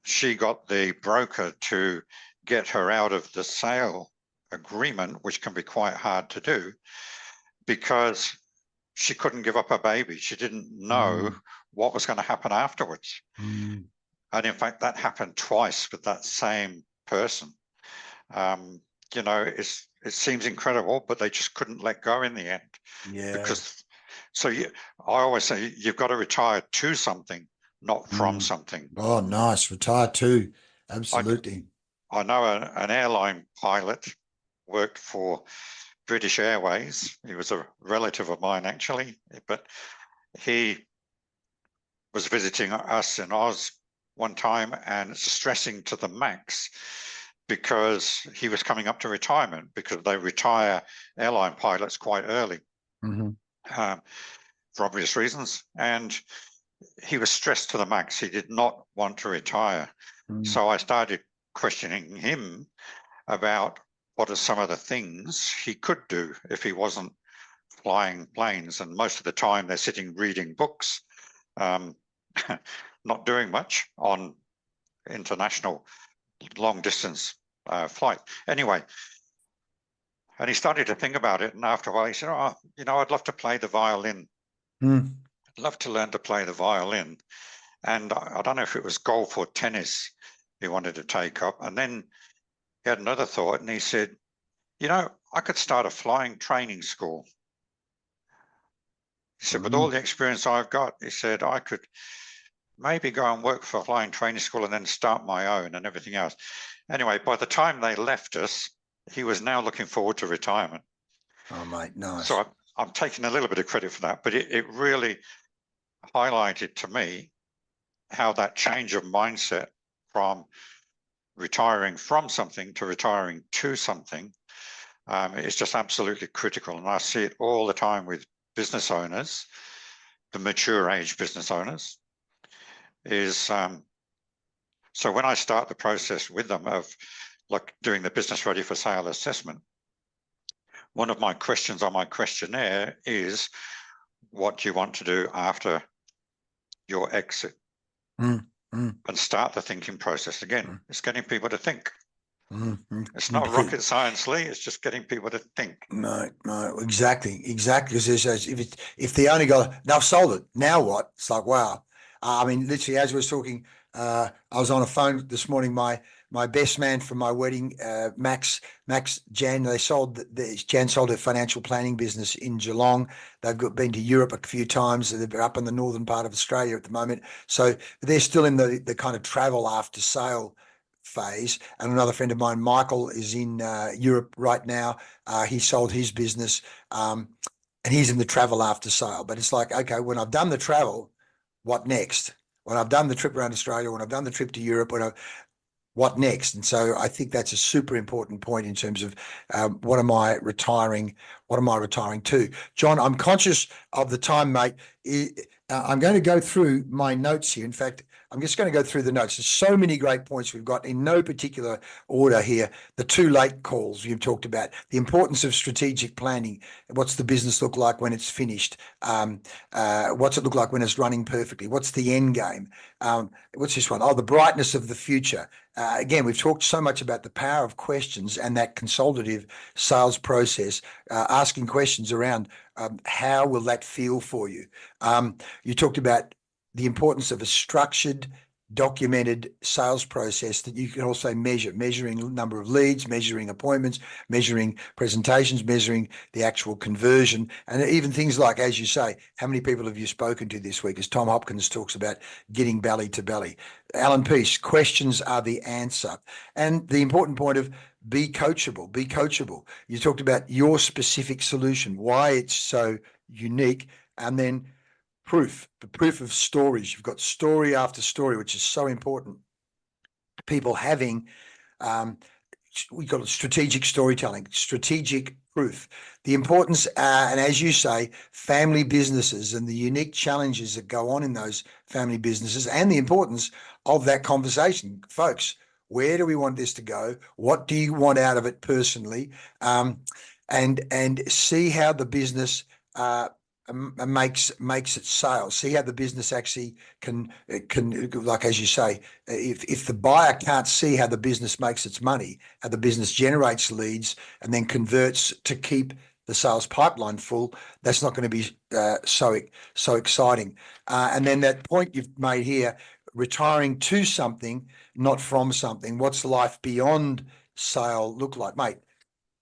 she got the broker to get her out of the sale agreement, which can be quite hard to do, because she couldn't give up her baby. She didn't know what was going to happen afterwards. And in fact, that happened twice with that same person. It seems incredible, but they just couldn't let go in the end. Yeah. Because, I always say, you've got to retire to something, not from something. Oh, nice. Retire to. Absolutely. I know an airline pilot, worked for British Airways. He was a relative of mine, actually, but he was visiting us in Oz one time, and it's stressing to the max because he was coming up to retirement, because they retire airline pilots quite early for obvious reasons. And he was stressed to the max. He did not want to retire. So I started questioning him about what are some of the things he could do if he wasn't flying planes. And most of the time they're sitting reading books, not doing much on international long distance flight. Anyway, and he started to think about it. And after a while he said, I'd love to play the violin. I'd love to learn to play the violin. And I don't know if it was golf or tennis he wanted to take up. And then he had another thought, and he said, I could start a flying training school. He said, with all the experience I've got, he said, I could maybe go and work for a flying training school and then start my own and everything else. Anyway, by the time they left us, he was now looking forward to retirement. Oh, mate, nice. So I'm taking a little bit of credit for that, but it really highlighted to me how that change of mindset from retiring from something to retiring to something is just absolutely critical. And I see it all the time with business owners, the mature age business owners, is so when I start the process with them of like doing the business ready for sale assessment, one of my questions on my questionnaire is, what do you want to do after your exit? and start the thinking process again. It's getting people to think. It's not Because- rocket science, Leigh. It's just getting people to think. No, exactly. Because if they only got now I've sold it, now what? It's like wow. I mean, literally, as we was talking, I was on a phone this morning. My best man from my wedding, Max Jan. Jan sold their financial planning business in Geelong. They've been to Europe a few times. They're up in the northern part of Australia at the moment, so they're still in the kind of travel after sale phase. And another friend of mine, Michael, is in Europe right now. He sold his business, and he's in the travel after sale. But it's like, okay, when I've done the travel, what next? When I've done the trip around Australia, when I've done the trip to Europe, what next? And so I think that's a super important point in terms of what am I retiring? What am I retiring to? John, I'm conscious of the time, mate. I'm going to go through my notes here. In fact, I'm just going to go through the notes. There's so many great points we've got in no particular order here. The two late calls you've talked about, the importance of strategic planning. What's the business look like when it's finished? What's it look like when it's running perfectly? What's the end game? What's this one? Oh, the brightness of the future. Again, we've talked so much about the power of questions and that consultative sales process, asking questions around how will that feel for you? You talked about the importance of a structured, documented sales process that you can also measuring number of leads, measuring appointments, measuring presentations, measuring the actual conversion, and even things like, as you say, how many people have you spoken to this week? As Tom Hopkins talks about getting belly to belly. Alan Peace, questions are the answer. And the important point of be coachable, be coachable. You talked about your specific solution, why it's so unique, and then the proof of stories. You've got story after story, which is so important. People having, we call it strategic storytelling, strategic proof. The importance, and as you say, family businesses and the unique challenges that go on in those family businesses, and the importance of that conversation, folks. Where do we want this to go? What do you want out of it personally? And see how the business makes its sales. See how the business actually can like, as you say, if the buyer can't see how the business makes its money, how the business generates leads and then converts to keep the sales pipeline full, that's not going to be so exciting. And then that point you've made here, retiring to something, not from something. What's life beyond sale look like, mate?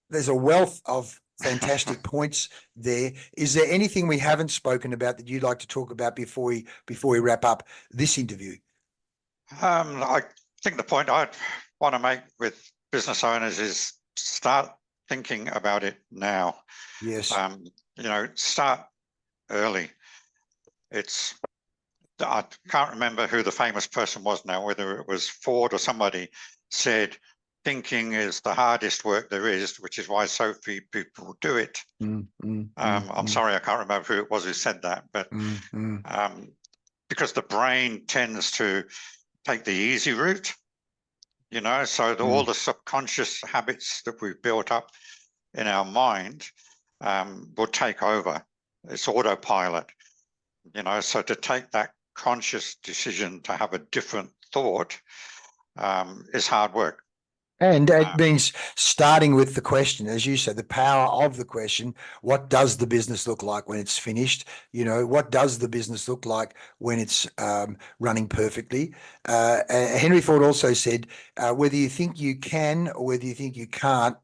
There's a wealth of fantastic points there. Is there anything we haven't spoken about that you'd like to talk about before we wrap up this interview? I think the point I'd want to make with business owners is start thinking about it now. Yes. Start early. I can't remember who the famous person was now, whether it was Ford or somebody said, thinking is the hardest work there is, which is why so few people do it. I'm sorry, I can't remember who it was who said that, but because the brain tends to take the easy route, so all the subconscious habits that we've built up in our mind will take over. It's autopilot, so to take that conscious decision to have a different thought is hard work. And it means starting with the question, as you said, the power of the question. What does the business look like when it's finished? What does the business look like when it's running perfectly? Henry Ford also said, whether you think you can or whether you think you can't,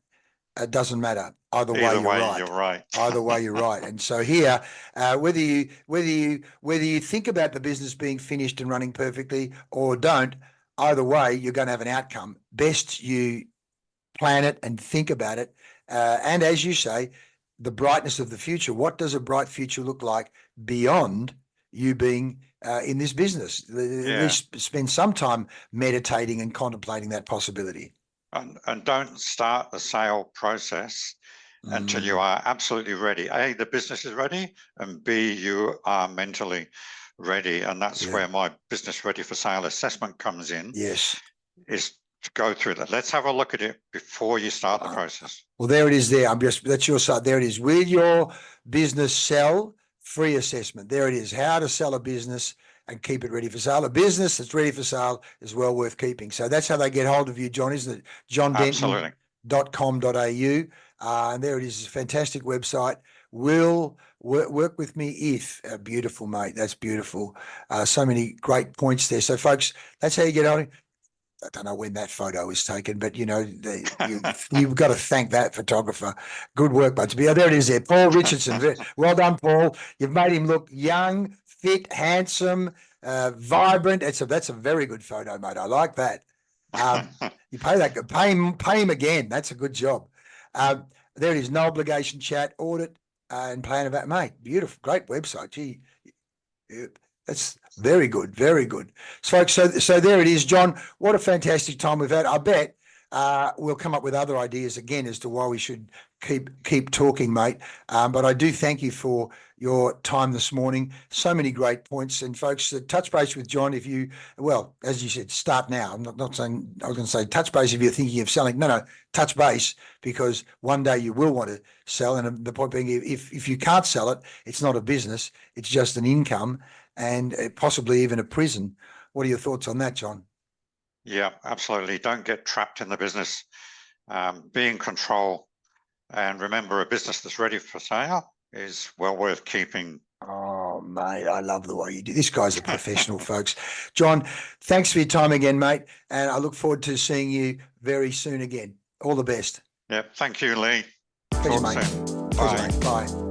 it doesn't matter. Either way, you're right. Either way, you're right. And so here, whether you think about the business being finished and running perfectly or don't, either way, you're going to have an outcome. Best you plan it and think about it. And as you say, the brightness of the future. What does a bright future look like beyond you being in this business? At least spend some time meditating and contemplating that possibility. And don't start the sale process until you are absolutely ready. A, the business is ready, and B, you are mentally ready. And that's where my business ready for sale assessment comes in. Yes. Is to go through that. Let's have a look at it before you start the process. Well, there it is there. That's your side. There it is. Will your business sell? Free assessment. There it is. How to sell a business and keep it ready for sale. A business that's ready for sale is well worth keeping. So that's how they get hold of you, John, isn't it? Absolutely. johndenton.com.au. And there it is, a fantastic website. Will work with me if beautiful, mate. That's beautiful. So many great points there. So, folks, that's how you get on. I don't know when that photo was taken, but you've got to thank that photographer. Good work, buds. Yeah, there it is. There, Paul Richardson. Well done, Paul. You've made him look young, fit, handsome, vibrant. That's a very good photo, mate. I like that. You pay him again. That's a good job. There it is. No obligation chat, audit, and plan of that, mate. Beautiful, great website. Gee, that's very good, very good. Folks, so there it is, John. What a fantastic time we've had. I bet we'll come up with other ideas again as to why we should keep talking, mate. But I do thank you for your time this morning. So many great points. And folks, touch base with John if you, well, as you said, start now. I'm not saying, I was going to say touch base if you're thinking of selling. No, touch base, because one day you will want to sell. And the point being, if you can't sell it, it's not a business, it's just an income and possibly even a prison. What are your thoughts on that, John? Yeah, absolutely. Don't get trapped in the business. Be in control. And remember, a business that's ready for sale is well worth keeping. Oh, mate, I love the way you do. This guy's a professional, folks. John, thanks for your time again, mate. And I look forward to seeing you very soon again. All the best. Yeah, thank you, Leigh. Pleasure, Talk mate. soon. Pleasure, Bye. mate. Bye.